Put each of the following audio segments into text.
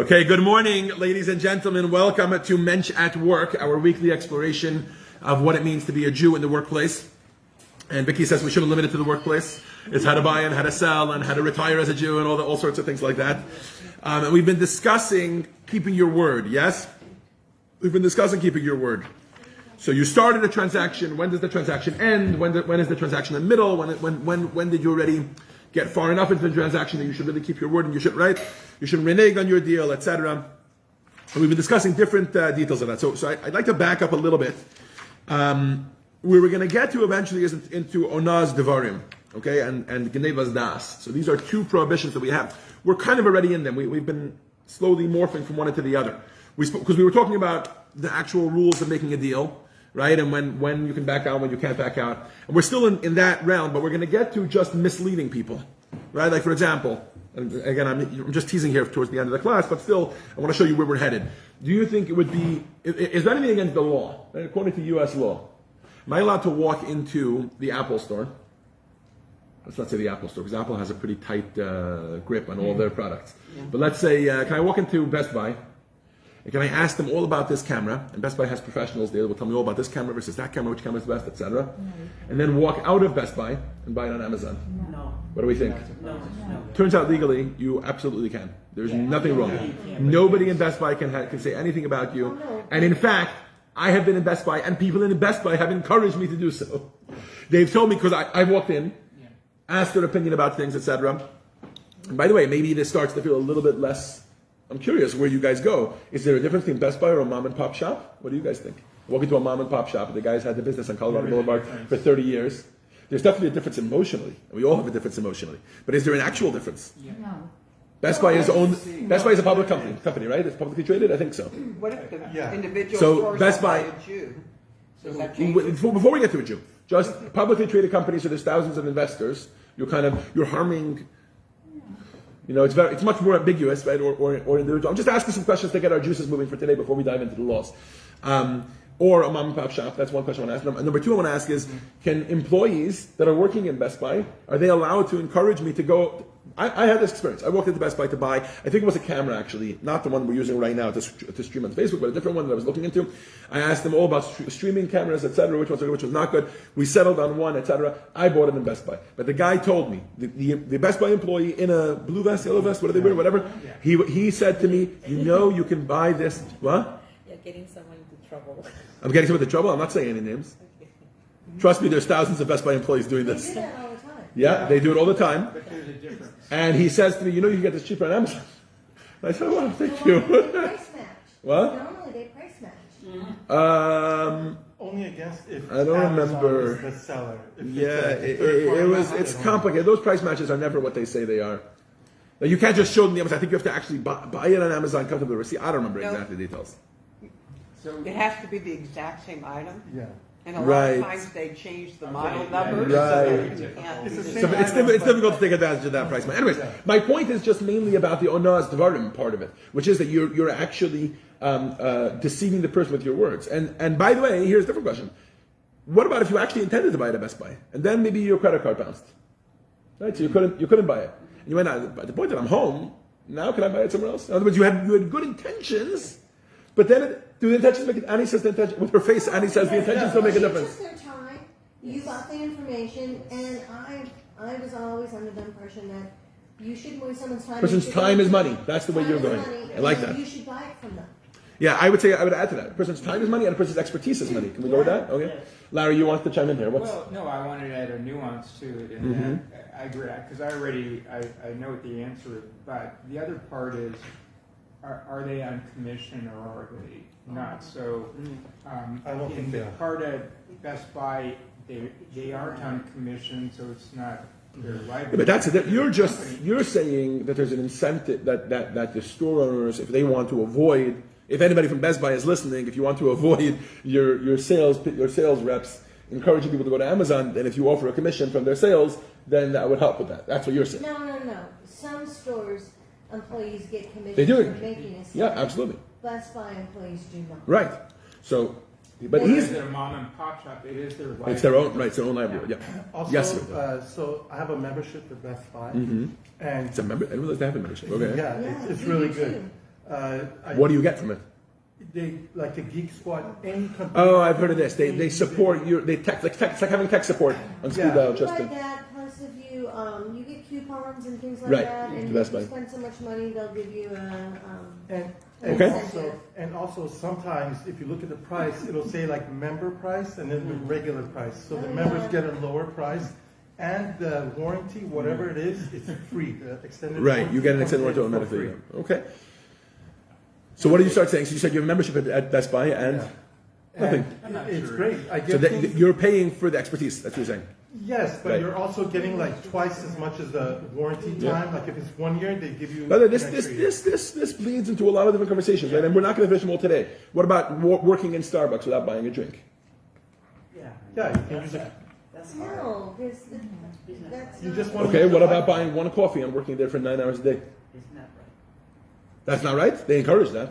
Okay, good morning, ladies and gentlemen. Welcome to Mentsch at Work, our weekly exploration of what it means to be a Jew in the workplace. And Vicky says we shouldn't limit it to the workplace. It's how to buy and how to sell and how to retire as a Jew and all sorts of things like that. And we've been discussing keeping your word, yes? We've been discussing keeping your word. So you started a transaction. When does the transaction end? When is the transaction in the middle? When did you already get far enough into the transaction that you should really keep your word and you should renege on your deal, etc. And we've been discussing different details of that. So I'd like to back up a little bit. Where we're going to get to eventually is into Onaz Devarim, okay, and Gnevas Das. So these are two prohibitions that we have. We're kind of already in them. We've been slowly morphing from one into the other. Because we were talking about the actual rules of making a deal, right? And when you can back out, when you can't back out. And we're still in that realm, but we're going to get to just misleading people, right? Like, for example, and again, I'm just teasing here towards the end of the class, but still, I want to show you where we're headed. Do you think it would be, is there anything against the law, right? According to U.S. law? Am I allowed to walk into the Apple store? Let's not say the Apple store, because Apple has a pretty tight grip on all their products. Yeah. But let's say, can I walk into Best Buy? And can I ask them all about this camera? And Best Buy has professionals there that will tell me all about this camera versus that camera, which camera is best, etc. And then walk out of Best Buy and buy it on Amazon. No. What do we think? No. Turns out legally, you absolutely can. There's nothing wrong. Nobody in Best Buy can say anything about you. And in fact, I have been in Best Buy, and people in Best Buy have encouraged me to do so. They've told me, because I walked in, asked their opinion about things, etc. And by the way, maybe this starts to feel a little bit less. I'm curious where you guys go. Is there a difference between Best Buy or a mom and pop shop? What do you guys think? I walk into a mom and pop shop, and the guys had the business on Colorado Boulevard for 30 years. There's definitely a difference emotionally, and we all have a difference emotionally. But is there an actual difference? No. Best Buy is owned. Best Buy is a public company, right? It's publicly traded. I think so. What if the individual So Best Buy, a Jew? Does that change? Before we get to a Jew, just publicly traded companies. So there's thousands of investors. You're harming. You know, it's much more ambiguous, right? Or individual. I'm just asking some questions to get our juices moving for today before we dive into the laws. Or a mom and pop shop. That's one question I want to ask. And number two I want to ask is, can employees that are working in Best Buy, are they allowed to encourage me to go? I had this experience. I walked into Best Buy to buy, I think it was a camera actually, not the one we're using right now to stream on Facebook, but a different one that I was looking into. I asked them all about streaming cameras, etc., which ones are good, which was not good. We settled on one, etc. I bought it in Best Buy. But the guy told me, the Best Buy employee in a blue vest, yellow vest, what do they wear, whatever, he said to me, you can buy this, what? You're getting someone into trouble. I'm getting someone into trouble? I'm not saying any names. Trust me, there's thousands of Best Buy employees doing this. They do that all the time. Yeah, they do it all the time. But there's a difference. And he says to me, you can get this cheaper on Amazon. I said, well, thank you. They price match. What? Normally they price match. Only against if I don't Amazon remember. is the seller. It's complicated. Those price matches are never what they say they are. Now, you can't just show them the Amazon. I think you have to actually buy it on Amazon, come to the receipt. I don't remember exactly the details. So it has to be the exact same item? Yeah. And a lot Right. of times they change the model numbers. Right. So you can't It's the use same it. So it's difficult to take advantage of that price match. Anyways, my point is just mainly about the Onaz Devarim part of it, which is that you're actually deceiving the person with your words. And by the way, here's a different question. What about if you actually intended to buy it at Best Buy, and then maybe your credit card bounced? Right, so you couldn't buy it. And you went out, at the point that I'm home, now can I buy it somewhere else? In other words, you had good intentions, but then do the intentions make it? Annie says the intention, with her face, Annie says the intentions don't make a difference. It's just their time. You got the information, and I was always under the impression that you shouldn't waste someone's time. Person's time is money. That's the way you're going. I like that. You should buy it from them. Yeah, I would add to that. A person's time is money, and a person's expertise is money. Can we go with that? Okay. Larry, you want to chime in here? Well, no, I wanted to add a nuance to it, and I agree, because I know the answer, but the other part is, are they on commission or are they not? So, I don't think they are. part at Best Buy, they aren't on commission, so it's not their livelihood. But that's it. You're saying that there's an incentive that the store owners, if they want to avoid, if anybody from Best Buy is listening, if you want to avoid your sales reps encouraging people to go to Amazon, then if you offer a commission from their sales, then that would help with that. That's what you're saying. No. Some stores employees get commission They do. for making a sale. Yeah, absolutely. Best Buy employees do not. Right. So, but Is he's it a mom and pop shop? It is their livelihood. it's their own right, it's their own livelihood. Yeah. Also, Yes, sir. so I have a membership at Best Buy, Mm-hmm. and It's a member. I didn't realize they have a membership. Okay. yeah, Yeah, it's we really do good. too. What do you get from it? They like the Geek Squad. Any company. Oh, I've heard of this. They support you. They tech like it's like having tech support on speed Yeah. dial. You Just like to, that, plus if you get coupons and things like Right, that, to and if Best you Buy. spend so much money, they'll give you And, Okay. and also sometimes if you look at the price, it'll say like member price and then the regular price. So the Oh, members yeah. get a lower price, and the warranty, whatever it is, it's free. The extended right, you get an extended warranty comes in for automatically. free. Okay. So what did you start saying? So you said you have a membership at Best Buy and nothing. And it's great. I So get that, things- you're paying for the expertise. That's what you're saying. yes, but Right. you're also getting like twice as much as the warranty time. Like if it's 1 year, they give you. By the way, an extra year. this bleeds into a lot of different conversations, right? And we're not going to finish them all today. What about working in Starbucks without buying a drink? Yeah, you can use it. no, because that's You not- just want Okay, what about buying one coffee and working there for 9 hours a day? That's not right. They encourage that.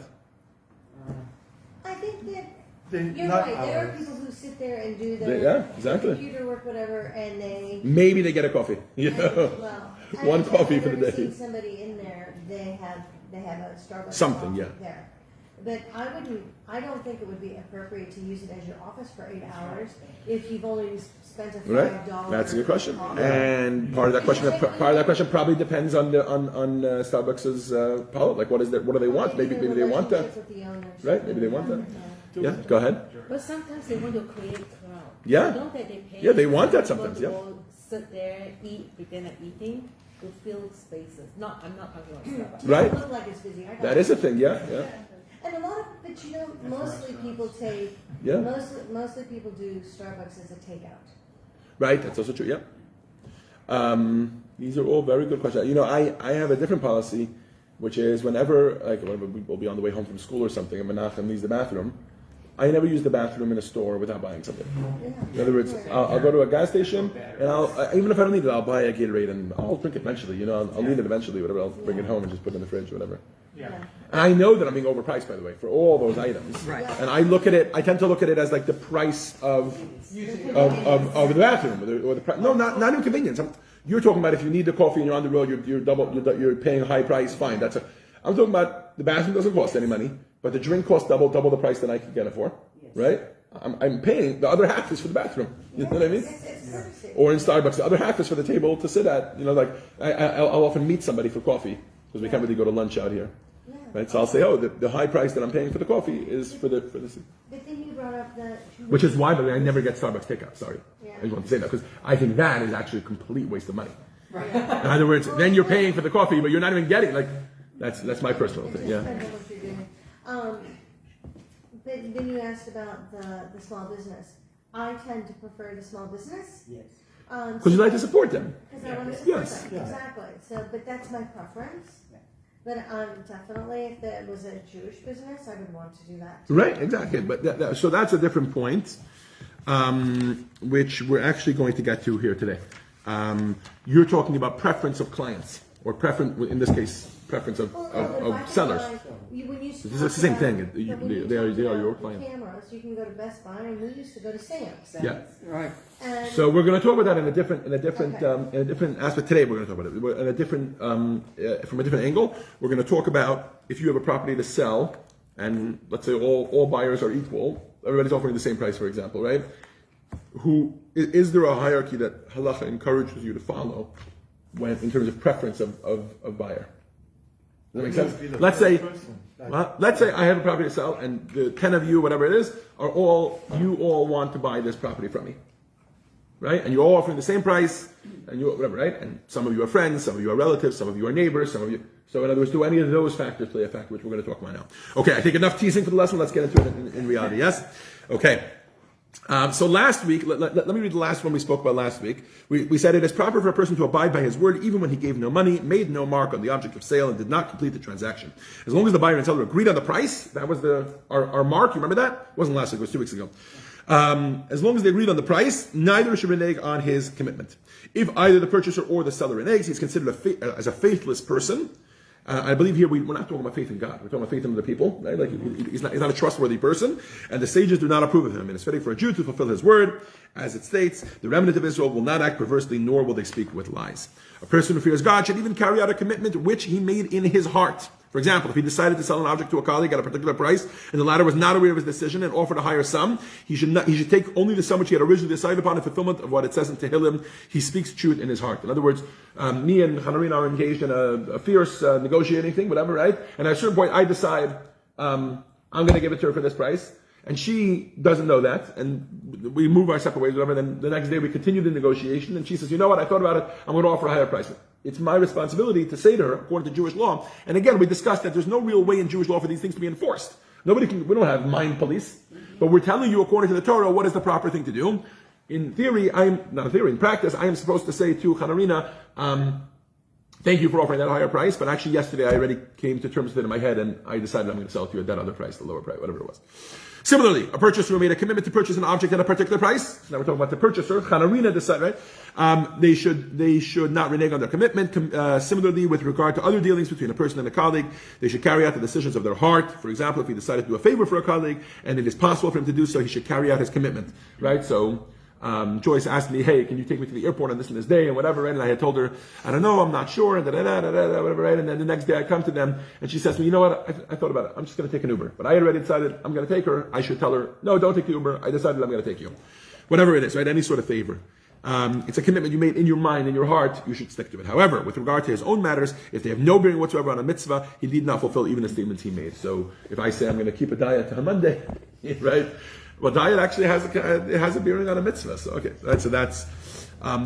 I think that They, you're not right. There are hours. people who sit there and do Yeah, their exactly. computer work, whatever, and they. Maybe they get a coffee. You know? Well, One I've coffee for the never day. seen somebody in there. They have a Starbucks. Something, coffee yeah. There, but I don't think it would be appropriate to use it as your office for 8 hours if you've only spent a Right. $5. That's a good question. coffee. And part of that question probably depends on Starbucks's policy. Like, what do they want? Maybe they want that. Relationships with the owners. Right? Maybe they want that. Yeah. Go ahead. But sometimes they want to create crowd. Yeah. Don't they pay? Yeah, they want that people sometimes, to yeah. go sit there, eat, pretend they're eating, to fill spaces. I'm not talking about Starbucks. Right. It look like it's busy. I got That it. is a thing. Yeah. Yeah. And a lot of, but you know, mostly people take. Yeah. Mostly people do Starbucks as a takeout. Right. That's also true. Yeah. These are all very good questions. You know, I have a different policy, which is whenever we'll be on the way home from school or something, and Menachem leaves the bathroom, I never use the bathroom in a store without buying something. Yeah. In other words, I'll go to a gas station, and even if I don't need it, I'll buy a Gatorade and I'll drink it eventually. You know, I'll need it eventually. Whatever, I'll bring it home and just put it in the fridge or whatever. Yeah. And I know that I'm being overpriced, by the way, for all those items. Right. And I look at it. I tend to look at it as like the price of the bathroom, or the price. No, not even convenience. You're talking about if you need the coffee and you're on the road, you're paying a high price. Fine, I'm talking about the bathroom doesn't cost any money, but the drink costs double the price that I could get it for, right? I'm paying. The other half is for the bathroom. You know what I mean? It's courtesy. Or in Starbucks, the other half is for the table to sit at. You know, like I'll often meet somebody for coffee because we can't really go to lunch out here, Yeah. right? So I'll say, oh, the high price that I'm paying for the coffee is for the. But then you brought up the. Which is why, by the way, I never get Starbucks takeout. Sorry, Yeah. I just want to say that because I think that is actually a complete waste of money. Yeah. In other words, then you're paying for the coffee, but you're not even getting that's my personal thing. It Yeah. depends on what you're doing. But then you asked about the small business. I tend to prefer the small business. Yes. Because you like to support them. Because I want to support Yes. them, exactly. So, but that's my preference. Yeah. But definitely, if there was a Jewish business, I would want to do that. Right, exactly. But so that's a different point, which we're actually going to get to here today. You're talking about preference of clients, or preference, in this case, preference of If I sellers. could buy- when you It's the same talk thing. about- You- but when you they are- talk they are about your the client. Cameras, you can go to Best Buy, and we used to go to Sam's. Yeah. Right. And So we're going to talk about that in a different Okay. aspect today. We're going to talk about it in a different from a different angle. We're going to talk about if you have a property to sell, and let's say all buyers are equal, everybody's offering the same price, for example, right? Is there a hierarchy that halacha encourages you to follow when in terms of preference of buyer? Does that make sense? Be the Let's first say. person. Well, let's say I have a property to sell, and the 10 of you, whatever it is, you all want to buy this property from me, right? And you're all offering the same price, and you whatever, right? And some of you are friends, some of you are relatives, some of you are neighbors, some of you. So in other words, do any of those factors play a factor, which we're going to talk about now? Okay, I think enough teasing for the lesson. Let's get into it in reality. Yes. Okay. So last week, let me read the last one we spoke about last week. We said it is proper for a person to abide by his word even when he gave no money, made no mark on the object of sale, and did not complete the transaction. As long as the buyer and seller agreed on the price, that was our mark. You remember that? It wasn't last week, it was 2 weeks ago. As long as they agreed on the price, neither should renege on his commitment. If either the purchaser or the seller reneges, he's considered as a faithless person. I believe here we're not talking about faith in God. We're talking about faith in other people, right? Like he's not a trustworthy person, and the sages do not approve of him. It is fitting for a Jew to fulfill his word, as it states, "The remnant of Israel will not act perversely, nor will they speak with lies." A person who fears God should even carry out a commitment which he made in his heart. For example, if he decided to sell an object to a colleague at a particular price, and the latter was not aware of his decision and offered a higher sum, he should take only the sum which he had originally decided upon in fulfillment of what it says in Tehillim. He speaks truth in his heart. In other words, me and Hanarina are engaged in a fierce negotiating thing, whatever, right? And at a certain point, I decide I'm going to give it to her for this price. And she doesn't know that, and we move our separate ways, whatever. Then the next day we continue the negotiation, and she says, "You know what? I thought about it. I'm going to offer a higher price." It's my responsibility to say to her, according to Jewish law. And again, we discussed that there's no real way in Jewish law for these things to be enforced. We don't have mind police, but we're telling you, according to the Torah, what is the proper thing to do. In theory, in practice, I am supposed to say to Hanarina, thank you for offering that higher price, but actually yesterday I already came to terms with it in my head, and I decided I'm going to sell it to you at that other price, the lower price, whatever it was. Similarly, a purchaser who made a commitment to purchase an object at a particular price. So now we're talking about the purchaser. Hanarina decided, right? They should not renege on their commitment. Similarly, with regard to other dealings between a person and a colleague, they should carry out the decisions of their heart. For example, if he decided to do a favor for a colleague and it is possible for him to do so, he should carry out his commitment, right? So, Joyce asked me, "Hey, can you take me to the airport on this and this day?" and whatever, right? And I had told her, "I don't know, I'm not sure," and whatever, right? And then the next day I come to them, and she says to me, "You know what? I thought about it. I'm just going to take an Uber." But I had already decided I'm going to take her. I should tell her, "No, don't take the Uber. I decided I'm going to take you." Whatever it is, right? Any sort of favor. It's a commitment you made in your mind, in your heart. You should stick to it. However, with regard to his own matters, if they have no bearing whatsoever on a mitzvah, he need not fulfill even the statements he made. So if I say I'm going to keep a diet on Monday, right? Well, diet actually has a bearing on a mitzvah. So okay, so that's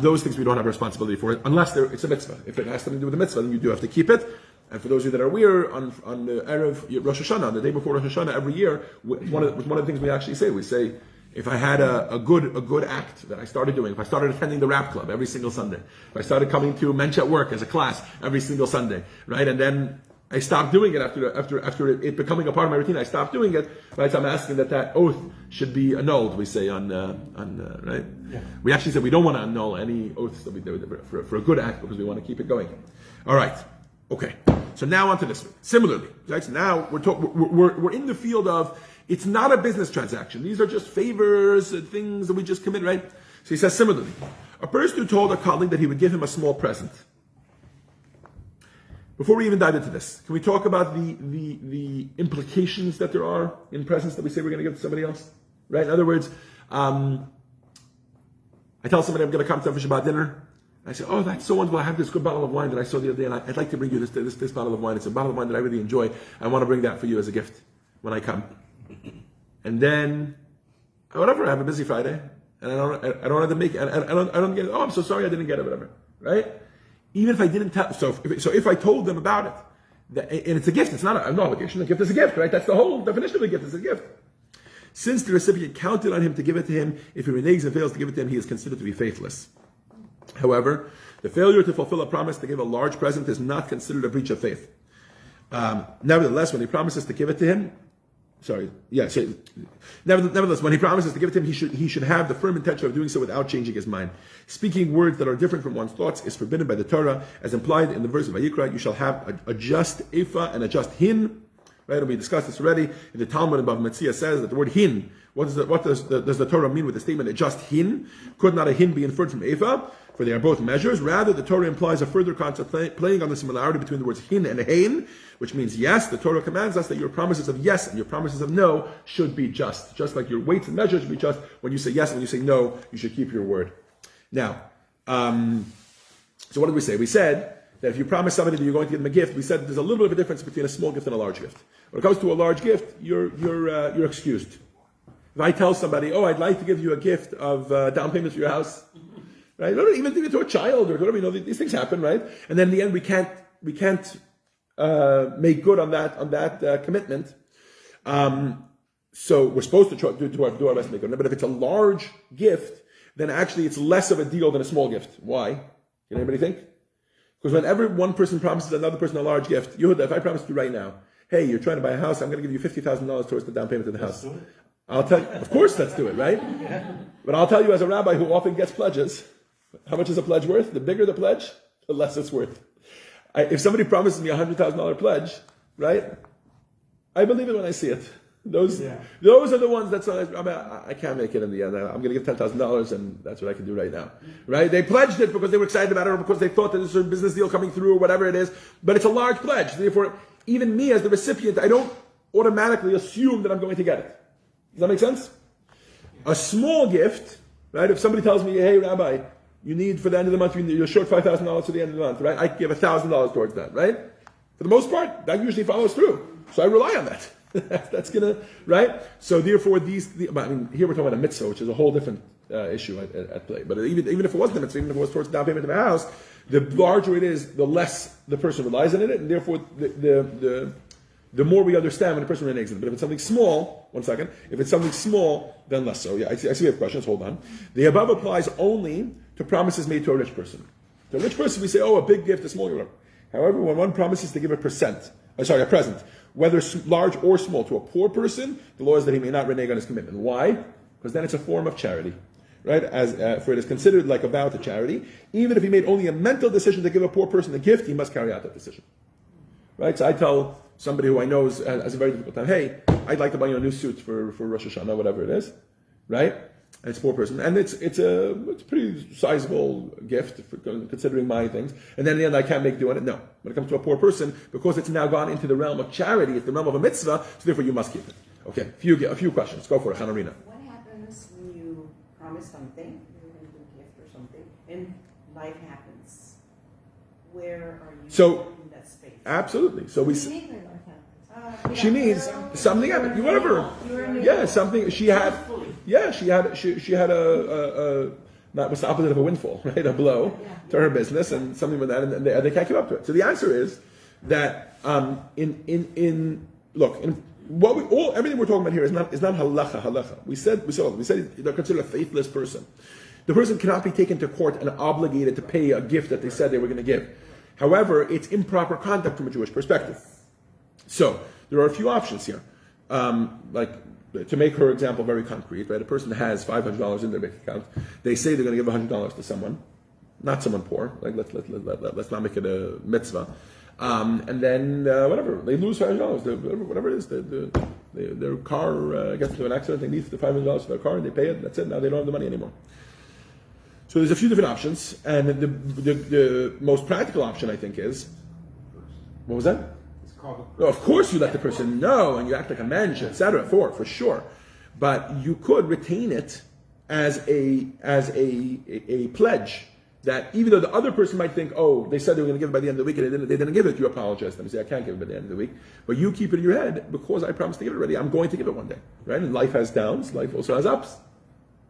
those things we don't have a responsibility for, unless it's a mitzvah. If it has something to do with the mitzvah, then you do have to keep it. And for those of you that are weird, on the Erev Rosh Hashanah, on the day before Rosh Hashanah, every year, one of the things we actually say, we say, if I had a good act that I started doing, if I started attending the rap club every single Sunday, if I started coming to Mentsch at work as a class every single Sunday, right, and then I stopped doing it after it becoming a part of my routine. I stopped doing it. Right, so I'm asking that oath should be annulled. We say on right. Yeah. We actually said we don't want to annul any oaths that we do for a good act because we want to keep it going. All right. Okay. So now on to this one. Similarly, right? So now we're in the field of it's not a business transaction. These are just favors, things that we just commit, right? So he says similarly, a person who told a colleague that he would give him a small present. Before we even dive into this, can we talk about the implications that there are in presents that we say we're going to give to somebody else? Right? In other words, I tell somebody I'm going to come to them for Shabbat dinner. I say, "Oh, that's so wonderful. I have this good bottle of wine that I saw the other day, and I'd like to bring you this bottle of wine. It's a bottle of wine that I really enjoy. I want to bring that for you as a gift when I come." And then, whatever, I have a busy Friday, and I don't have to make it. I don't get it. "Oh, I'm so sorry I didn't get it," whatever. Right? Even if I didn't tell, so if I told them about it, and it's a gift, it's not an obligation. A gift is a gift, right? That's the whole definition of a gift. It's a gift. Since the recipient counted on him to give it to him, if he reneges and fails to give it to him, he is considered to be faithless. However, the failure to fulfill a promise to give a large present is not considered a breach of faith. Nevertheless, when he promises to give it to him, nevertheless, when he promises to give it to him, he should have the firm intention of doing so without changing his mind. Speaking words that are different from one's thoughts is forbidden by the Torah, as implied in the verse of Vayikra. You shall have a just ephah and a just hin. Right, and we discussed this already. In the Talmud above Metzia says that the word hin, does the Torah mean with the statement a just hin? Could not a hin be inferred from ephah? For they are both measures. Rather, the Torah implies a further concept playing on the similarity between the words hin and hein, which means yes. The Torah commands us that your promises of yes and your promises of no should be just. Just like your weights and measures should be just. When you say yes and when you say no, you should keep your word. Now, so what did we say? We said that if you promise somebody that you're going to give them a gift, we said that there's a little bit of a difference between a small gift and a large gift. When it comes to a large gift, you're excused. If I tell somebody, "Oh, I'd like to give you a gift of down payment for your house," right? Even to a child or whatever, these things happen, right? And then in the end, we can't make good on that commitment. So we're supposed to try to do our best to make good on it. But if it's a large gift, then actually it's less of a deal than a small gift. Why? Can anybody think? Because whenever one person promises another person a large gift, Yehuda, if I promise you right now, "Hey, you're trying to buy a house, I'm going to give you $50,000 towards the down payment of the house." I'll tell you, of course, let's do it, right? Yeah. But I'll tell you as a rabbi who often gets pledges, how much is a pledge worth? The bigger the pledge, the less it's worth. If somebody promises me a $100,000 pledge, right? I believe it when I see it. Those are the ones that I can't make it in the end. I'm going to give $10,000 and that's what I can do right now. Right? They pledged it because they were excited about it or because they thought that there's a business deal coming through or whatever it is. But it's a large pledge. Therefore, even me as the recipient, I don't automatically assume that I'm going to get it. Does that make sense? A small gift, right? If somebody tells me, hey, Rabbi, you need for the end of the month, you're short $5,000 to the end of the month, right? I give $1,000 towards that, right? For the most part, that usually follows through. So I rely on that. That's gonna, right? So therefore, here we're talking about a mitzvah, which is a whole different issue at play. But even if it wasn't a mitzvah, even if it was towards the down payment of a house, the larger it is, the less the person relies on it, and therefore the more we understand when a person reneges it. But if it's something small, one second, if it's something small, then less so. Yeah, I see we have questions, hold on. The above applies only to promises made to a rich person. To a rich person, we say, oh, a big gift, a small gift. However, when one promises to give a present, whether large or small, to a poor person, the law is that he may not renege on his commitment. Why? Because then it's a form of charity. Right? For it is considered like a vow to charity. Even if he made only a mental decision to give a poor person a gift, he must carry out that decision. Right? So I tell somebody who I know has a very difficult time, hey, I'd like to buy you a new suit for Rosh Hashanah, whatever it is. Right? And it's a poor person. And it's a pretty sizable gift considering my things. And then in the end I can't make do on it. No. When it comes to a poor person, because it's now gone into the realm of charity, it's the realm of a mitzvah, so therefore you must keep it. Okay, a few questions. Go for it, Hanarina. What happens when you promise something, you're going to do a gift or something, and life happens? Where are you in that space? Absolutely. So we. What do you mean by life happens? She means something happened. Whatever. Yeah, something. She had. Yeah, she had a not what's the opposite of a windfall, right? A blow to her business and something with that, and they can't keep up to it. So the answer is that everything we're talking about here is not halacha. We said they're considered a faithless person. The person cannot be taken to court and obligated to pay a gift that they said they were going to give. However, it's improper conduct from a Jewish perspective. So there are a few options here. To make her example very concrete, right? A person has $500 in their bank account. They say they're going to give $100 to someone, not someone poor. Like let's not make it a mitzvah. And then whatever, they lose $500. Whatever it is, their car gets into an accident. They need the $500 for their car, and they pay it. That's it. Now they don't have the money anymore. So there's a few different options, and the most practical option, I think, is what was that? Well, of course, you let the person know, and you act like a Mentsch, etc. For sure, but you could retain it as a pledge that even though the other person might think, oh, they said they were going to give it by the end of the week, and they didn't give it, you apologize to them. You say, I can't give it by the end of the week, but you keep it in your head because I promised to give it already. I'm going to give it one day, right? And life has downs, life also has ups,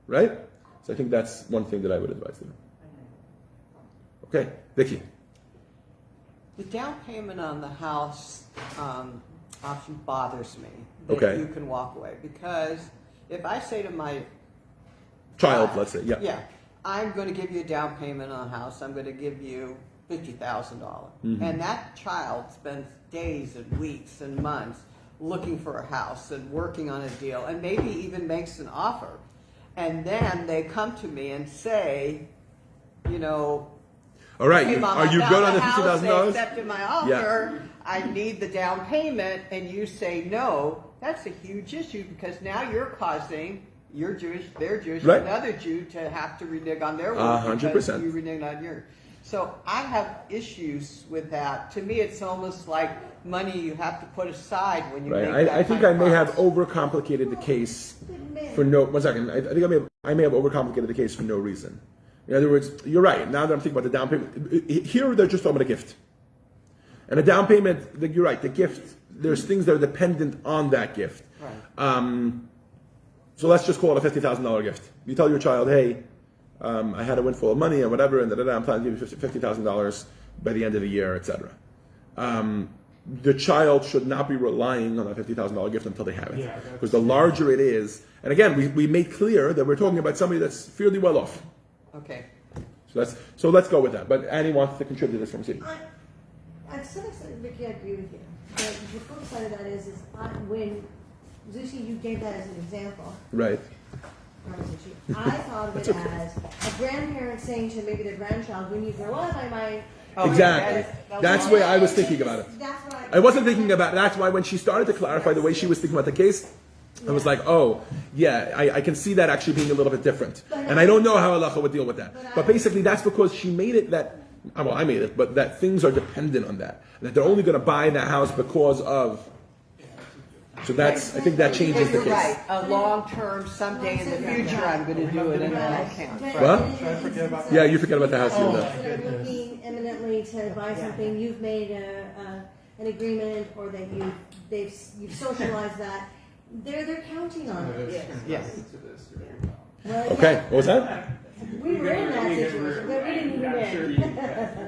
right? So I think that's one thing that I would advise them. Okay, Vicky. The down payment on the house option bothers me. That Okay. you can walk away, because if I say to my Child, let's say, yeah. Yeah, I'm going to give you a down payment on a house. I'm going to give you $50,000, and that child spends days and weeks and months looking for a house and working on a deal, and maybe even makes an offer, and then they come to me and say, All right, "Hey, Mom, are you I good found on the a house, $50,000? They accepted my offer. I need the down payment," and you say no. That's a huge issue, because now you're causing. You're Jewish, they're Jewish, Right. another Jew to have to renege on their word 100%. because you reneged on yours. So I have issues with that. To me, it's almost like money you have to put aside when you make Right. that I think kind I of may have promise. overcomplicated the case for no. One second. I think I may have overcomplicated the case for no reason. In other words, you're right. Now that I'm thinking about the down payment, here they're just talking about a gift, and a down payment. You're right. The gift. There's things that are dependent on that gift. Right. So let's just call it a $50,000 gift. You tell your child, hey, I had a windfall of money and whatever, and I'm planning to give you $50,000 by the end of the year, etc. The child should not be relying on a $50,000 gift until they have it. Yeah, Because the larger it is, and again, we made clear that we're talking about somebody that's fairly well off. Okay. So let's go with that. But Annie wants to contribute to this conversation. To some extent, Vicky, I agree with you. But the flip side of that is when Zushi, you gave that as an example. Right. I thought of it as a grandparent saying to maybe their grandchild, when you grow up, I might. Oh, Exactly. yeah, That's the way I was thinking about it. That's what I wasn't thinking about. That's why when she started to clarify the way she was thinking about the case, I was like, oh, yeah, I can see that actually being a little bit different. And I don't know how halacha would deal with that. But basically, that's because she made it that well, I made it, but that things are dependent on that. That they're only going to buy the house because of. So that's, I think that changes But the you're case. right, a long-term, someday in the future, I'm gonna do it in an account. What? Should I forget about Yeah, you forget about the house. Oh. you know. Instead of looking imminently to buy something, you've made an agreement, or that you've socialized that. They're counting on it. Yes. Well, Okay, yeah, what was that? we were in that situation, but we didn't even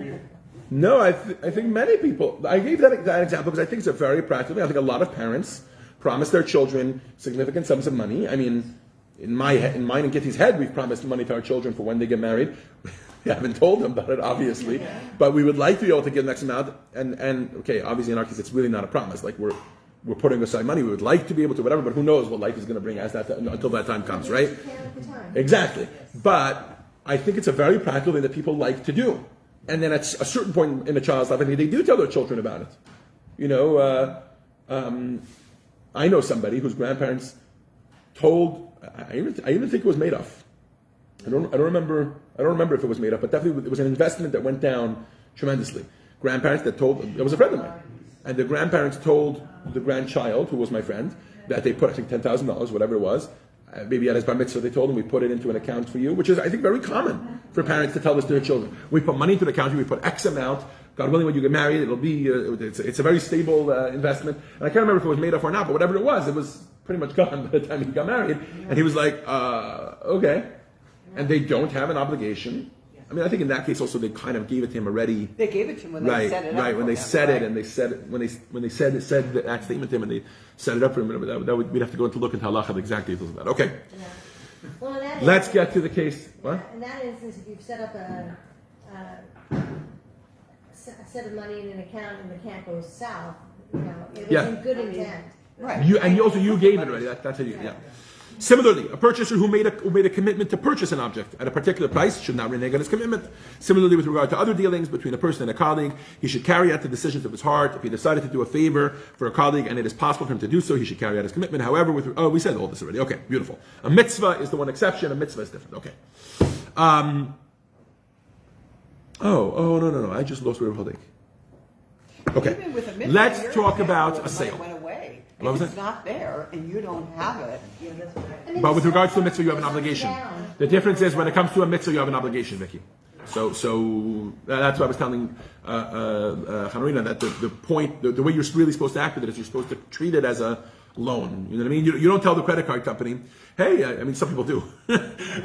win. No, I think many people. I gave that example because I think it's a very practical thing. I think a lot of parents promise their children significant sums of money. I mean, in mine and Kitty's head, we've promised money to our children for when they get married. We haven't told them about it, obviously, but we would like to be able to give the next amount. And okay, obviously in our case, it's really not a promise. Like we're putting aside money. We would like to be able to whatever, but who knows what life is going to bring as until that time comes, right? You can at the time. Exactly. But I think it's a very practical thing that people like to do. And then at a certain point in a child's life, I think they do tell their children about it. You know, I know somebody whose grandparents told. I even think it was made up. I don't remember if it was made up, but definitely it was an investment that went down tremendously. Grandparents that told. It was a friend of mine, and the grandparents told the grandchild, who was my friend, that they put, I think, $10,000, whatever it was. Maybe at his bar mitzvah, they told him, we put it into an account for you, which is, I think, very common for parents to tell this to their children. We put money into the account, we put X amount, God willing, when you get married, it'll be, it's a very stable investment. And I can't remember if it was made up or not, but whatever it was pretty much gone by the time he got married. And he was like, okay. And they don't have an obligation. I mean, I think in that case also they kind of gave it to him already. They gave it to him when they set it up. Right, when for they them, said right? it, and they said it when they said that statement to him, and they set it up for him. We'd have to go into look into halacha the exact details of that. Okay, Yeah. Well, in that let's instance- get to the case. What? In that instance, if you've set up a set of money in an account and the account goes south, you know, it was Yeah. in good intent. Right. You gave it already. That's how you. Yeah. Similarly, a purchaser who made a commitment to purchase an object at a particular price should not renege on his commitment. Similarly, with regard to other dealings between a person and a colleague, he should carry out the decisions of his heart. If he decided to do a favor for a colleague and it is possible for him to do so, he should carry out his commitment. However, we said all this already. Okay, beautiful. A mitzvah is the one exception. A mitzvah is different. Okay. No. I just lost where we were holding. Okay. Even with a mitzvah, Let's your talk about example, a sale. the money went away. What was If it's it? not there and you don't have it, I mean, But with it's regards to a not- mitzvah, you have an it's not obligation. down. The difference is when it comes to a mitzvah, you have an obligation, Vicky. So that's what I was telling Hanarina, that the point, the way you're really supposed to act with it is you're supposed to treat it as a loan. You know what I mean? You don't tell the credit card company, hey, I mean, some people do,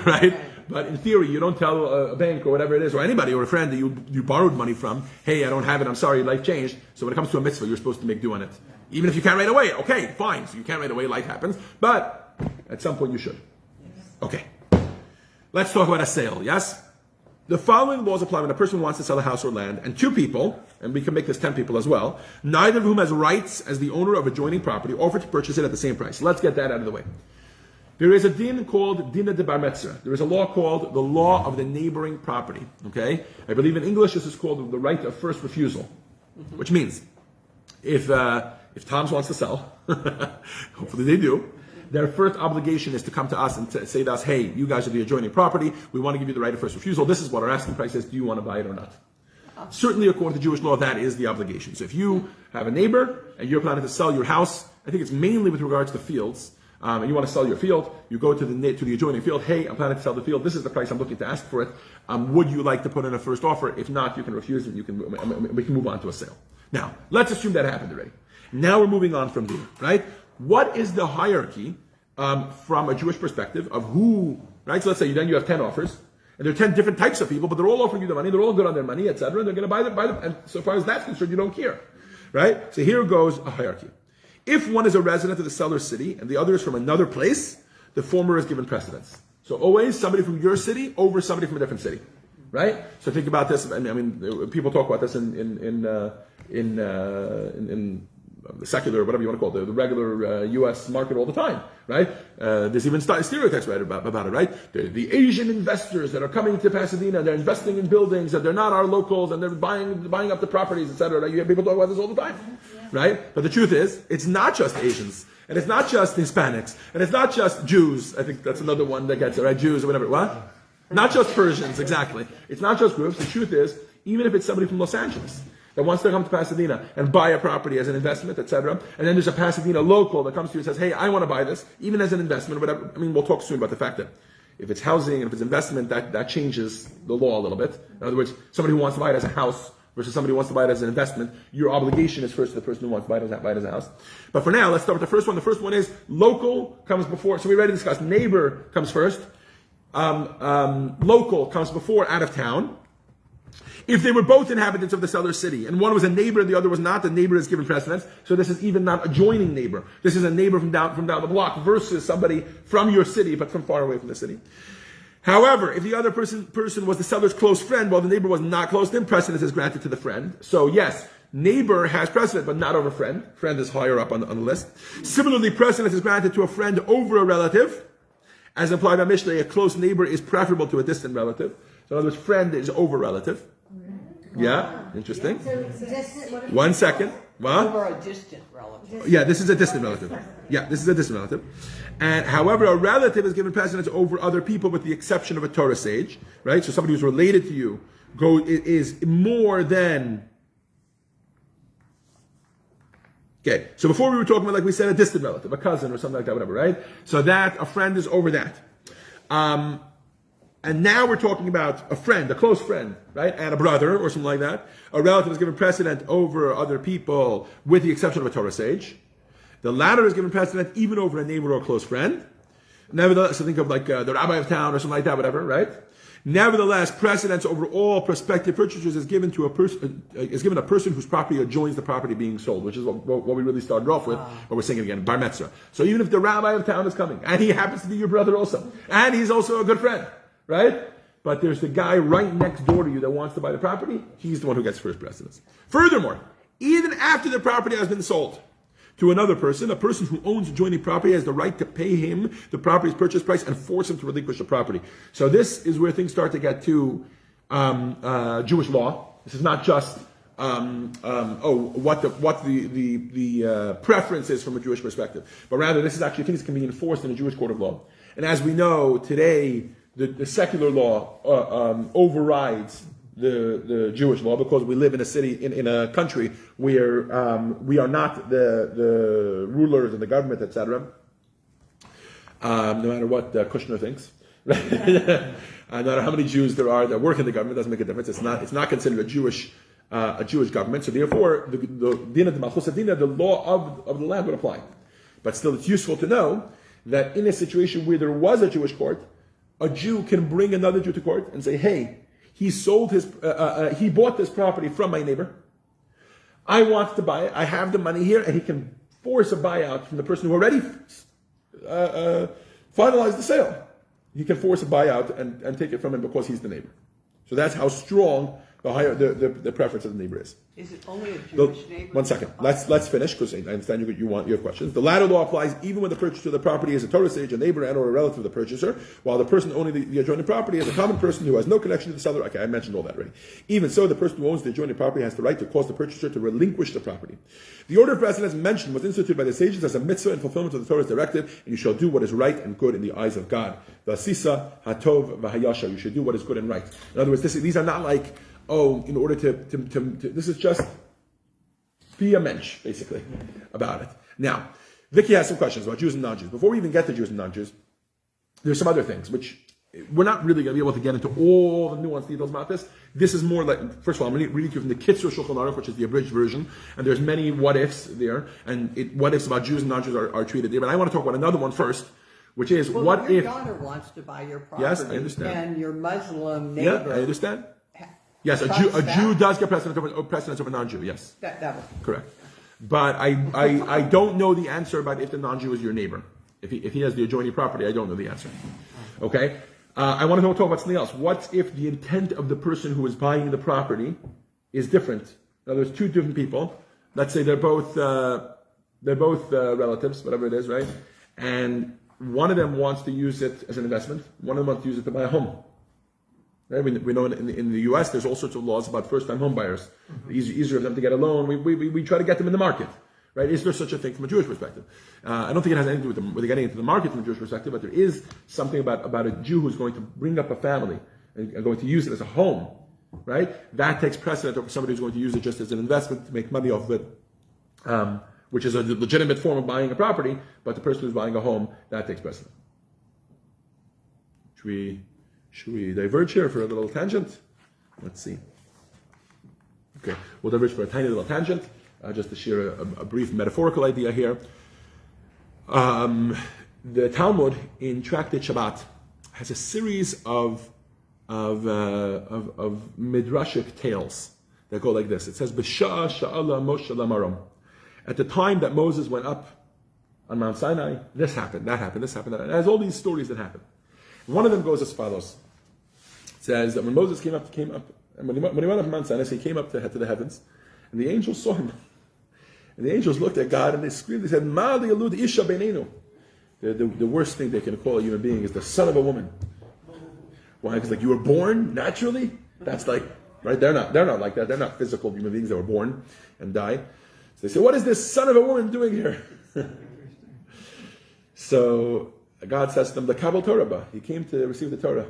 right? But in theory, you don't tell a bank or whatever it is, or anybody or a friend that you borrowed money from, hey, I don't have it, I'm sorry, life changed. So when it comes to a mitzvah, you're supposed to make do on it. Even if you can't right away, okay, fine. So you can't right away, life happens. But at some point you should. Okay. Let's talk about a sale, yes? The following laws apply when a person wants to sell a house or land, and two people, and we can make this 10 people as well, neither of whom has rights as the owner of adjoining property, offer to purchase it at the same price. Let's get that out of the way. There is a din called Dina de Bar Metzra. There is a law called the law of the neighboring property. Okay? I believe in English this is called the right of first refusal, which means if Tom's wants to sell, hopefully they do, their first obligation is to come to us and to say to us, hey, you guys are the adjoining property, we want to give you the right of first refusal, this is what our asking price is, do you want to buy it or not? Certainly according to Jewish law, that is the obligation. So if you have a neighbor and you're planning to sell your house, I think it's mainly with regards to fields, and you want to sell your field, you go to the adjoining field, hey, I'm planning to sell the field, this is the price I'm looking to ask for it, would you like to put in a first offer? If not, you can refuse it, we can move on to a sale. Now, let's assume that happened already. Now we're moving on from there, right? What is the hierarchy from a Jewish perspective of who, right? So let's say you have 10 offers, and there are 10 different types of people, but they're all offering you the money, they're all good on their money, etc., and they're going to buy them, and so far as that's concerned, you don't care, right? So here goes a hierarchy. If one is a resident of the seller's city, and the other is from another place, the former is given precedence. So always somebody from your city over somebody from a different city, right? So think about this, I mean people talk about this in the secular, whatever you want to call it, the regular U.S. market all the time, right? There's even stereotypes right about it, right? The Asian investors that are coming to Pasadena, they're investing in buildings, and they're not our locals, and they're buying up the properties, etc. You hear people talk about this all the time, right? But the truth is, it's not just Asians, and it's not just Hispanics, and it's not just Jews. I think that's another one that gets it, right? Jews or whatever. What? Not just Persians, exactly. It's not just groups. The truth is, even if it's somebody from Los Angeles that wants to come to Pasadena and buy a property as an investment, etc., and then there's a Pasadena local that comes to you and says, hey, I want to buy this, even as an investment, or whatever. I mean, we'll talk soon about the fact that if it's housing and if it's investment, that changes the law a little bit. In other words, somebody who wants to buy it as a house versus somebody who wants to buy it as an investment, your obligation is first to the person who wants to buy it as a house. But for now, let's start with the first one. The first one is local comes before. So we already discussed neighbor comes first. Local comes before out of town. If they were both inhabitants of the seller's city, and one was a neighbor and the other was not, the neighbor is given precedence. So this is even not adjoining neighbor. This is a neighbor from down the block versus somebody from your city, but from far away from the city. However, if the other person was the seller's close friend, while the neighbor was not close to him, precedence is granted to the friend. So yes, neighbor has precedence, but not over friend. Friend is higher up on the list. Similarly, precedence is granted to a friend over a relative. As implied by Mishnah, a close neighbor is preferable to a distant relative. So in other words, friend is over relative. Yeah, interesting. So it's distant, 1 second. What? Over a distant relative. Yeah, this is a distant relative. Yeah, this is a distant relative. And however, a relative is given precedence over other people with the exception of a Torah sage, right? So somebody who's related to you is more than. Okay, so before we were talking about, like we said, a distant relative, a cousin or something like that, whatever, right? So that, a friend is over that. And now we're talking about a friend, a close friend, right? And a brother or something like that. A relative is given precedent over other people with the exception of a Torah sage. The latter is given precedent even over a neighbor or a close friend. Nevertheless, so think of like the rabbi of town or something like that, whatever, right? Nevertheless, precedence over all prospective purchasers is given to a person whose property adjoins the property being sold, which is what we really started off with, but we're saying it again, bar mitzvah. So even if the rabbi of town is coming, and he happens to be your brother also, and he's also a good friend, right? But there's the guy right next door to you that wants to buy the property, he's the one who gets first precedence. Furthermore, even after the property has been sold to another person, a person who owns adjoining property has the right to pay him the property's purchase price and force him to relinquish the property. So this is where things start to get to Jewish law. This is not just what the preference is from a Jewish perspective, but rather this is actually things that can be enforced in a Jewish court of law. And as we know today, the secular law overrides the Jewish law because we live in a city, in a country where we are not the rulers and the government, etc. No matter what Kushner thinks. No matter how many Jews there are that work in the government, doesn't make a difference. It's not considered a Jewish government. So therefore, the din of the malchus adina, the law of the land would apply. But still, it's useful to know that in a situation where there was a Jewish court, a Jew can bring another Jew to court and say, "Hey, he bought this property from my neighbor. I want to buy it. I have the money here," and he can force a buyout from the person who already finalized the sale. He can force a buyout and take it from him because he's the neighbor. So that's how strong the preference of the neighbor is. Is it only a Jewish neighbor? 1 second. Let's finish because I understand you have questions. The latter law applies even when the purchaser of the property is a Torah sage, a neighbor, and or a relative of the purchaser, while the person owning the adjoining property is a common person who has no connection to the seller. Okay, I mentioned all that already. Even so, the person who owns the adjoining property has the right to cause the purchaser to relinquish the property. The order of precedence mentioned was instituted by the sages as a mitzvah in fulfillment of the Torah's directive, and you shall do what is right and good in the eyes of God. Vasisa hatov v'hayasha. You should do what is good and right. In other words, these are not like, in order to this is just be a Mentsch, basically, about it. Now, Vicky has some questions about Jews and non-Jews. Before we even get to Jews and non-Jews, there's some other things, which we're not really going to be able to get into all the nuanced details about this. This is more like, first of all, I'm reading to you from the Kitzur Shulchan Aruch, which is the abridged version, and there's many what-ifs there, and what-ifs about Jews and non-Jews are treated there. But I want to talk about another one first, which is, what if... your daughter wants to buy your property, yes, I understand. And your Muslim neighbor... Yeah, I understand. Yes, a Jew does get precedence over a non-Jew, yes. That was correct. But I don't know the answer about if the non-Jew is your neighbor. If he has the adjoining property, I don't know the answer. Okay? I want to talk about something else. What if the intent of the person who is buying the property is different? Now, there's two different people. Let's say they're both relatives, whatever it is, right? And one of them wants to use it as an investment. One of them wants to use it to buy a home. Right? We know in the U.S. there's all sorts of laws about first-time home buyers. Easier of them to get a loan. We try to get them in the market, Right? Is there such a thing from a Jewish perspective? I don't think it has anything to do with getting into the market from a Jewish perspective, but there is something about a Jew who's going to bring up a family and going to use it as a home, right? That takes precedent over somebody who's going to use it just as an investment to make money off of it, which is a legitimate form of buying a property, but the person who's buying a home, that takes precedent. Should we diverge here for a little tangent? Let's see. Okay, we'll diverge for a tiny little tangent. Just to share a brief metaphorical idea here. The Talmud in Tractate Shabbat has a series of midrashic tales that go like this. It says, "B'sha'a sha'ala Moshe lamarom." At the time that Moses went up on Mount Sinai, this happened, that happened, this happened, that happened. It has all these stories that happen. One of them goes as follows. It says that when Moses came up, and when he went up on Mount Sinai, so he came up to the heavens, and the angels saw him. And the angels looked at God and they screamed, they said, "Ma li'alud isha beinenu." The worst thing they can call a human being is the son of a woman. Why? Because like you were born naturally? That's like, right? They're not like that. They're not physical human beings that were born and died. So they say, "What is this son of a woman doing here?" So God says to them, "The Kabbalah Torah ba." He came to receive the Torah.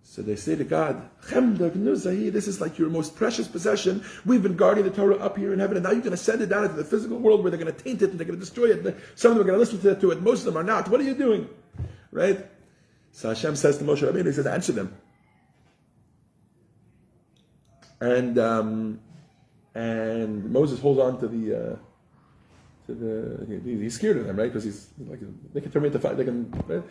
So they say to God, "This is like your most precious possession. We've been guarding the Torah up here in heaven, and now you're going to send it down into the physical world where they're going to taint it and they're going to destroy it. Some of them are going to listen to it. Most of them are not. What are you doing?" Right? So Hashem says to Moshe Rabbeinu, he says, "Answer them." And Moses holds on to he's scared of them, right? Because he's like, they can turn me into fire. They can, right?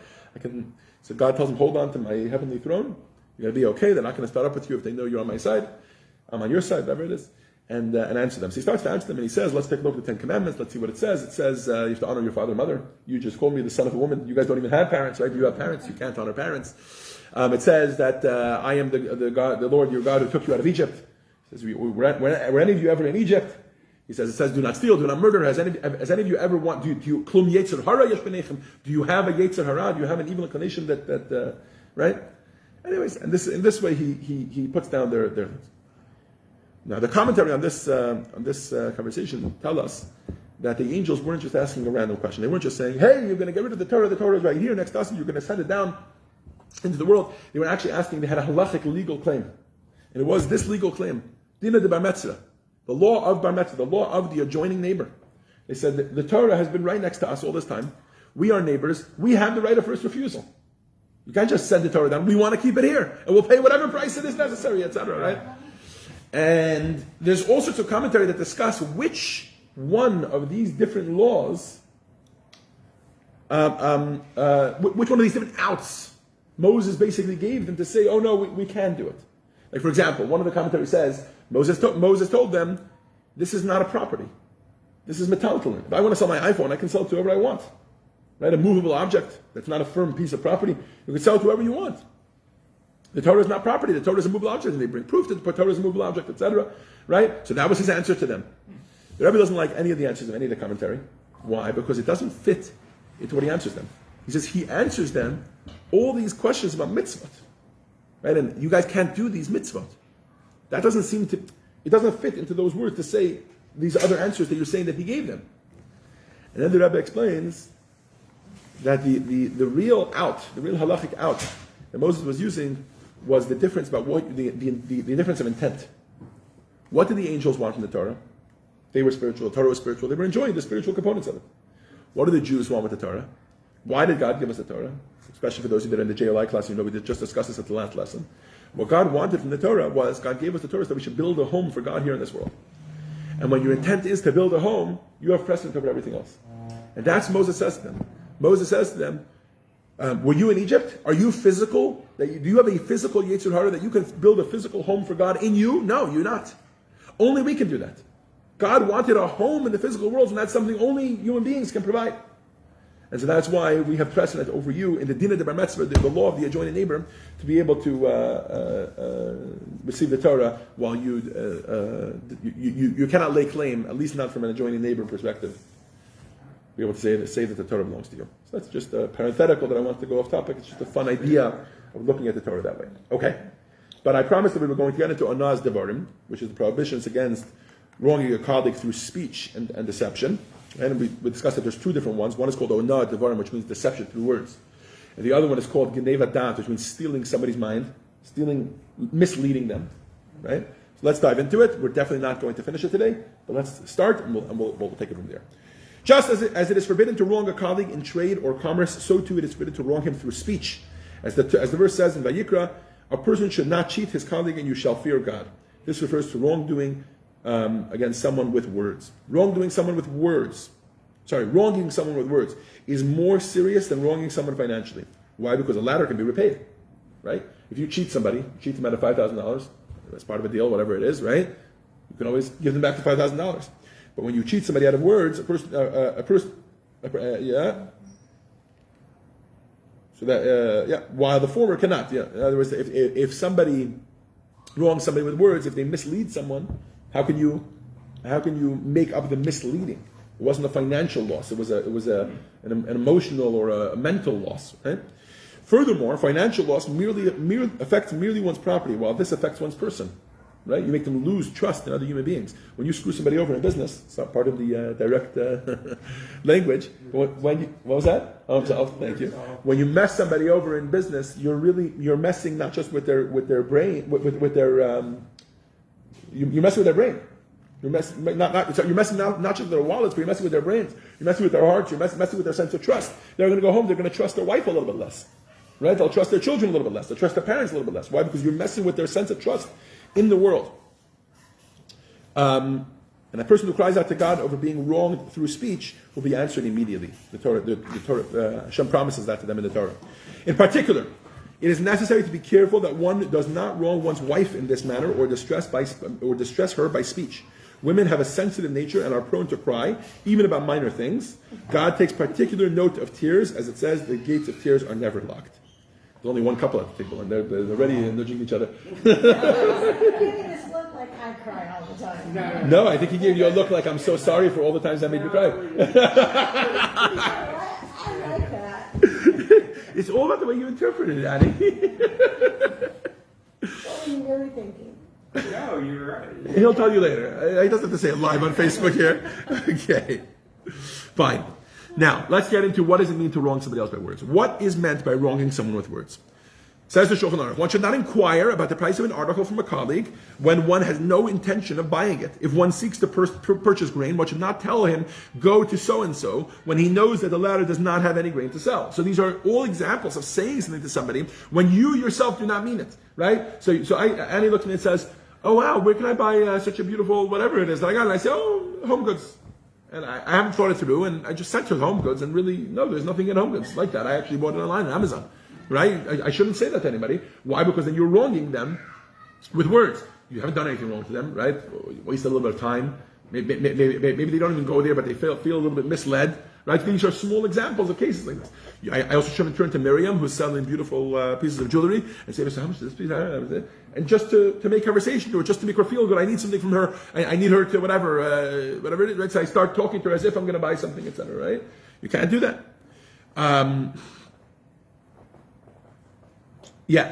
So God tells him, "Hold on to my heavenly throne. You're going to be okay. They're not going to start up with you if they know you're on my side. I'm on your side, whatever it is." And answer them. So he starts to answer them and he says, let's take a look at the Ten Commandments. Let's see what it says. It says, you have to honor your father and mother. You just called me the son of a woman. You guys don't even have parents, right? You have parents. You can't honor parents. It says that I am the God, the Lord your God who took you out of Egypt. It says, were any of you ever in Egypt? He says, it says, do not steal, do not murder. Has any of you ever want, do you klum yetzer hara yesh b'neichem? Do you have a yetzer hara? Do you have an evil inclination that right? Anyways, and in this way he puts down their things. Now the commentary on this conversation tell us that the angels weren't just asking a random question. They weren't just saying, "Hey, you're going to get rid of the Torah is right here next to us and you're going to send it down into the world." They were actually asking, they had a halachic legal claim. And it was this legal claim, Dina de Bar Metzra, the law of Bar Metzra, the law of the adjoining neighbor. They said that the Torah has been right next to us all this time. We are neighbors. We have the right of first refusal. You can't just send the Torah down. We want to keep it here. And we'll pay whatever price it is necessary, etc., right? And there's all sorts of commentary that discuss which one of these different laws, which one of these different outs Moses basically gave them to say, "Oh no, we can do it." Like for example, one of the commentaries says, Moses told them, "This is not a property. This is metaltalin. If I want to sell my iPhone, I can sell it to whoever I want. Right? A movable object that's not a firm piece of property, you can sell it to whoever you want. The Torah is not property. The Torah is a movable object, and they bring proof that the Torah is a movable object, etc. Right? So that was his answer to them. The Rebbe doesn't like any of the answers of any of the commentary. Why? Because it doesn't fit into what he answers them. He says he answers them all these questions about mitzvot. Right? And you guys can't do these mitzvot. That doesn't it doesn't fit into those words to say these other answers that you're saying that he gave them. And then the Rebbe explains that the real out, the real halachic out that Moses was using was the difference about what the difference of intent. What did the angels want from the Torah? They were spiritual. The Torah was spiritual. They were enjoying the spiritual components of it. What do the Jews want with the Torah? Why did God give us the Torah? Especially for those of you that are in the JLI class, you know we did just discuss this at the last lesson. What God wanted from the Torah was, God gave us the Torah so that we should build a home for God here in this world. And when your intent is to build a home, you have precedent over everything else. And that's what Moses says to them. Moses says to them, were you in Egypt? Are you physical? Do you have a physical Yetzer Hara that you can build a physical home for God in you? No, you're not. Only we can do that. God wanted a home in the physical world, and that's something only human beings can provide. And so that's why we have precedent over you in the Dina de Bar Metzra, the law of the adjoining neighbor, to be able to receive the Torah while you cannot lay claim, at least not from an adjoining neighbor perspective, be able to say that the Torah belongs to you. So that's just a parenthetical that I want to go off topic. It's just a fun idea of looking at the Torah that way. Okay. But I promised that we were going to get into Anaz Devarim, which is the prohibitions against wronging a colleague through speech and deception. And we discussed that there's two different ones. One is called onah devarim, which means deception through words. And the other one is called geneva dat, which means stealing somebody's mind, misleading them. Right? So let's dive into it. We're definitely not going to finish it today, but let's start and we'll take it from there. Just as it is forbidden to wrong a colleague in trade or commerce, so too it is forbidden to wrong him through speech. As the verse says in Vayikra, a person should not cheat his colleague and you shall fear God. This refers to wrongdoing against someone with words. Wronging someone with words is more serious than wronging someone financially. Why? Because the latter can be repaid, right? If you cheat somebody, cheat them out of $5,000, as part of a deal, whatever it is, right? You can always give them back the $5,000. But when you cheat somebody out of words, so that while the former cannot. Yeah. In other words, if somebody wrongs somebody with words, if they mislead someone, how can you make up the misleading? It wasn't a financial loss; it was an emotional or a mental loss, right? Furthermore, financial loss merely affects one's property, while this affects one's person. Right? You make them lose trust in other human beings. When you screw somebody over in business, it's not part of the direct language. What was that? Thank you. When you mess somebody over in business, you're messing not just with their brain, you're messing with their brain. You're messing not just with their wallets, but you're messing with their brains. You're messing with their hearts. You're messing with their sense of trust. They're going to go home. They're going to trust their wife a little bit less. Right? They'll trust their children a little bit less. They'll trust their parents a little bit less. Why? Because you're messing with their sense of trust in the world. And a person who cries out to God over being wronged through speech will be answered immediately. The Torah, Hashem promises that to them in the Torah. In particular, it is necessary to be careful that one does not wrong one's wife in this manner or distress her by speech. Women have a sensitive nature and are prone to cry, even about minor things. God takes particular note of tears, as it says, the gates of tears are never locked. There's only one couple at the table, and they're ready and nudging each other. You're giving this look like I cry all the time. No, I think he gave you a look like, I'm so sorry for all the times I made you cry. I like that. It's all about the way you interpret it, Annie. What were you really thinking? No, you're right. He'll tell you later. He doesn't have to say it live on Facebook here. Okay. Fine. Now, let's get into what does it mean to wrong somebody else by words. What is meant by wronging someone with words? Says the Shulchan Aruch, one should not inquire about the price of an article from a colleague when one has no intention of buying it. If one seeks to purchase grain, one should not tell him, go to so-and-so, when he knows that the latter does not have any grain to sell. So these are all examples of saying something to somebody when you yourself do not mean it, right? So Annie looks at me and says, oh wow, where can I buy such a beautiful whatever it is that I got? And I say, oh, Home Goods. And I haven't thought it through, and I just sent her Home Goods, and really, no, there's nothing in Home Goods like that. I actually bought it online on Amazon, right? I shouldn't say that to anybody. Why? Because then you're wronging them with words. You haven't done anything wrong to them, right? Waste a little bit of time. Maybe they don't even go there, but they feel a little bit misled, right? These are small examples of cases like this. I also shouldn't turn to Miriam, who's selling beautiful pieces of jewelry, and say, how much is this piece? And just to make conversation to her, just to make her feel good. I need something from her. I need her to whatever it is. Right? So I start talking to her as if I'm going to buy something, etc. Right? You can't do that.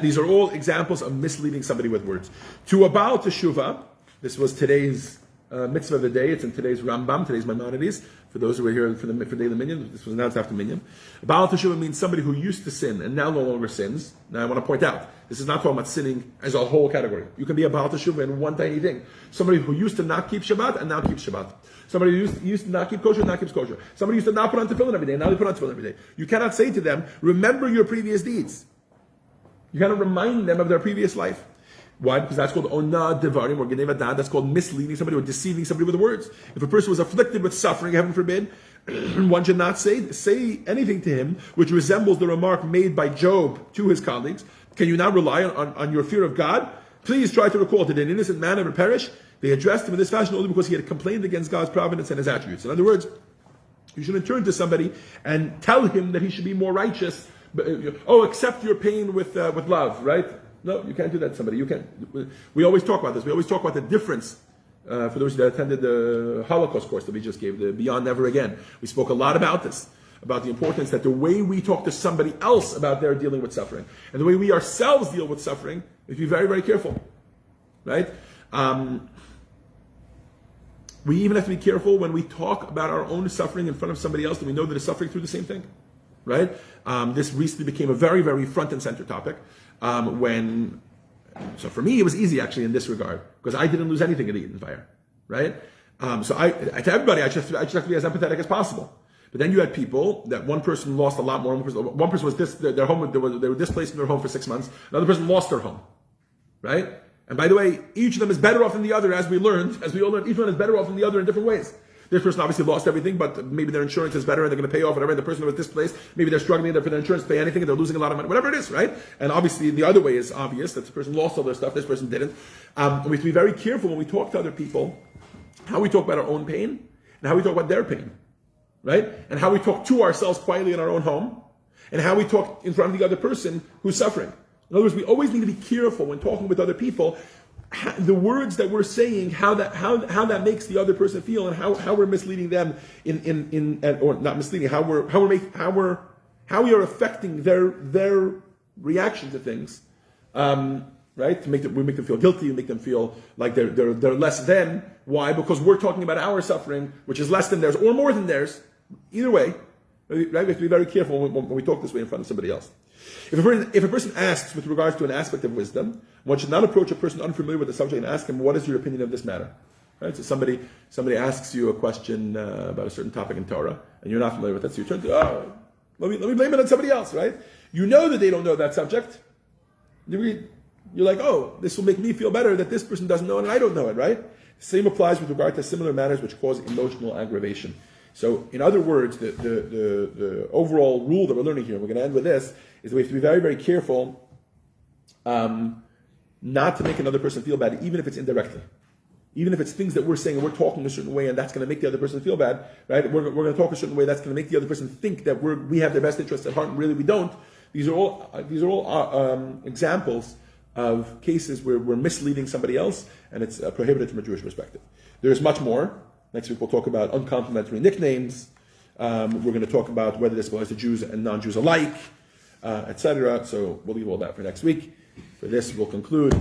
These are all examples of misleading somebody with words. To a Baal Teshuvah, this was today's mitzvah of the day. It's in today's Rambam, today's Maimonides. For those who were here for daily minyan, this was announced after minyan. Baal Teshuvah means somebody who used to sin and now no longer sins. Now I want to point out, this is not talking about sinning as a whole category. You can be a Baal Teshuvah in one tiny thing. Somebody who used to not keep Shabbat and now keeps Shabbat. Somebody who used to not keep kosher and now keeps kosher. Somebody used to not put on tefillin every day and now they put on tefillin every day. You cannot say to them, remember your previous deeds. You got to remind them of their previous life. Why? Because that's called onah devarim or geneva dat. That's called misleading somebody or deceiving somebody with words. If a person was afflicted with suffering, heaven forbid, one should not say anything to him which resembles the remark made by Job to his colleagues. Can you not rely on your fear of God? Please try to recall, did an innocent man ever perish? They addressed him in this fashion only because he had complained against God's providence and his attributes. In other words, you shouldn't turn to somebody and tell him that he should be more righteous. Accept your pain with love, right? No, you can't do that to somebody. You can't. We always talk about this. We always talk about the difference. For those that attended the Holocaust course that we just gave, the Beyond Never Again, we spoke a lot about this, about the importance that the way we talk to somebody else about their dealing with suffering, and the way we ourselves deal with suffering, we have to be very, very careful, right? We even have to be careful when we talk about our own suffering in front of somebody else that we know that is suffering through the same thing, right? This recently became a very, very front and center topic so for me, it was easy actually in this regard because I didn't lose anything in the Eden fire, right? So to everybody, I just have to be as empathetic as possible. But then you had people that one person lost a lot more. One person was their home. They were displaced from their home for 6 months. Another person lost their home, right? And by the way, each of them is better off than the other, as we all learned. Each one is better off than the other in different ways. This person obviously lost everything, but maybe their insurance is better and they're going to pay off whatever. And the person who was displaced, maybe they're struggling for their insurance to pay anything and they're losing a lot of money, whatever it is, right? And obviously the other way is obvious that the person lost all their stuff, this person didn't. And we have to be very careful when we talk to other people, how we talk about our own pain and how we talk about their pain, right? And how we talk to ourselves quietly in our own home and how we talk in front of the other person who's suffering. In other words, we always need to be careful when talking with other people, the words that we're saying, how that makes the other person feel, and how we're misleading them or not misleading, how we are affecting their reaction to things, right? We make them feel guilty, make them feel like they're less than. Why? Because we're talking about our suffering, which is less than theirs or more than theirs. Either way, right? We have to be very careful when we talk this way in front of somebody else. If a person asks with regards to an aspect of wisdom, one should not approach a person unfamiliar with the subject and ask him, what is your opinion of this matter? Right? So somebody asks you a question about a certain topic in Torah, and you're not familiar with it, so you turn to, let me blame it on somebody else, right? You know that they don't know that subject. You're like, this will make me feel better that this person doesn't know it and I don't know it, right? Same applies with regard to similar matters which cause emotional aggravation. So, in other words, the overall rule that we're learning here, we're going to end with this, is that we have to be very, very careful not to make another person feel bad, even if it's indirectly. Even if it's things that we're saying and we're talking a certain way and that's going to make the other person feel bad, right? We're going to talk a certain way that's going to make the other person think that we have their best interests at heart and really we don't. These are all examples of cases where we're misleading somebody else and it's prohibited from a Jewish perspective. There's much more. Next week we'll talk about uncomplimentary nicknames. We're going to talk about whether this applies to Jews and non-Jews alike, etc. So we'll leave all that for next week. For this, we'll conclude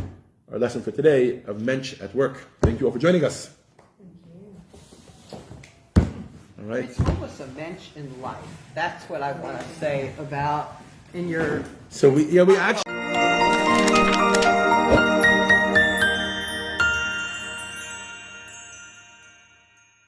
our lesson for today of Mentsch at work. Thank you all for joining us. Thank you. All right. It's almost a Mentsch in life. That's what I want to say about in your... So we actually...